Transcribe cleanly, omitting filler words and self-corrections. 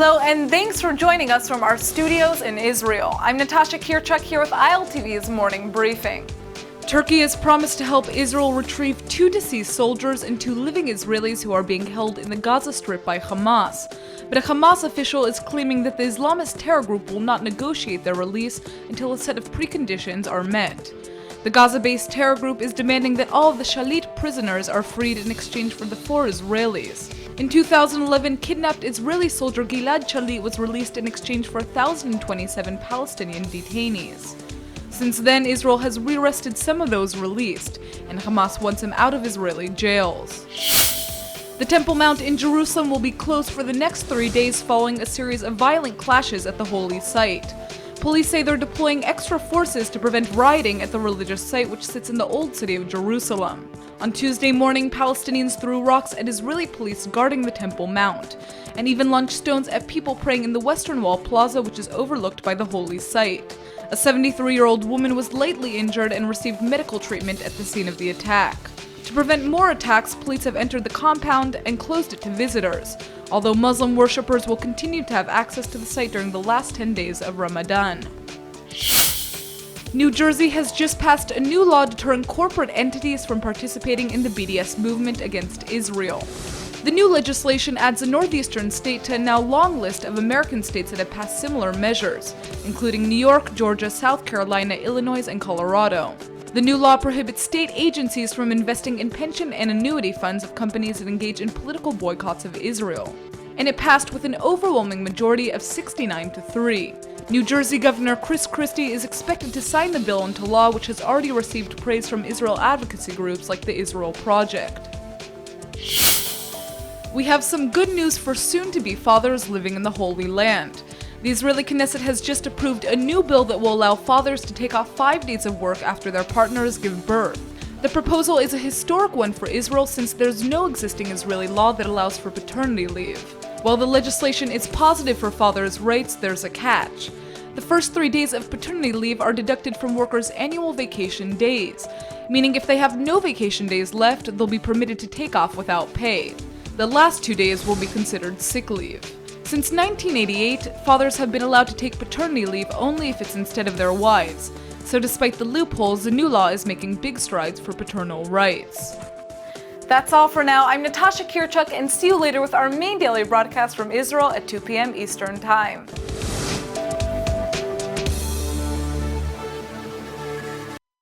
Hello and thanks for joining us from our studios in Israel. I'm Natasha Kirchuk here with ILTV's Morning Briefing. Turkey has promised to help Israel retrieve 2 deceased soldiers and 2 living Israelis who are being held in the Gaza Strip by Hamas. But a Hamas official is claiming that the Islamist terror group will not negotiate their release until a set of preconditions are met. The Gaza-based terror group is demanding that all of the Shalit prisoners are freed in exchange for the 4 Israelis. In 2011, kidnapped Israeli soldier Gilad Shalit was released in exchange for 1,027 Palestinian detainees. Since then, Israel has rearrested some of those released, and Hamas wants him out of Israeli jails. The Temple Mount in Jerusalem will be closed for the next 3 days following a series of violent clashes at the holy site. Police say they're deploying extra forces to prevent rioting at the religious site, which sits in the old city of Jerusalem. On Tuesday morning, Palestinians threw rocks at Israeli police guarding the Temple Mount, and even launched stones at people praying in the Western Wall Plaza, which is overlooked by the holy site. A 73-year-old woman was lightly injured and received medical treatment at the scene of the attack. To prevent more attacks, police have entered the compound and closed it to visitors, although Muslim worshippers will continue to have access to the site during the last 10 days of Ramadan. New Jersey has just passed a new law deterring corporate entities from participating in the BDS movement against Israel. The new legislation adds a northeastern state to a now long list of American states that have passed similar measures, including New York, Georgia, South Carolina, Illinois, and Colorado. The new law prohibits state agencies from investing in pension and annuity funds of companies that engage in political boycotts of Israel. And it passed with an overwhelming majority of 69-3. New Jersey Governor Chris Christie is expected to sign the bill into law, which has already received praise from Israel advocacy groups like the Israel Project. We have some good news for soon-to-be fathers living in the Holy Land. The Israeli Knesset has just approved a new bill that will allow fathers to take off 5 days of work after their partners give birth. The proposal is a historic one for Israel since there's no existing Israeli law that allows for paternity leave. While the legislation is positive for fathers' rights, there's a catch. The first 3 days of paternity leave are deducted from workers' annual vacation days, meaning if they have no vacation days left, they'll be permitted to take off without pay. The last 2 days will be considered sick leave. Since 1988, fathers have been allowed to take paternity leave only if it's instead of their wives. So despite the loopholes, the new law is making big strides for paternal rights. That's all for now. I'm Natasha Kirchuk, and see you later with our main daily broadcast from Israel at 2 p.m. Eastern Time.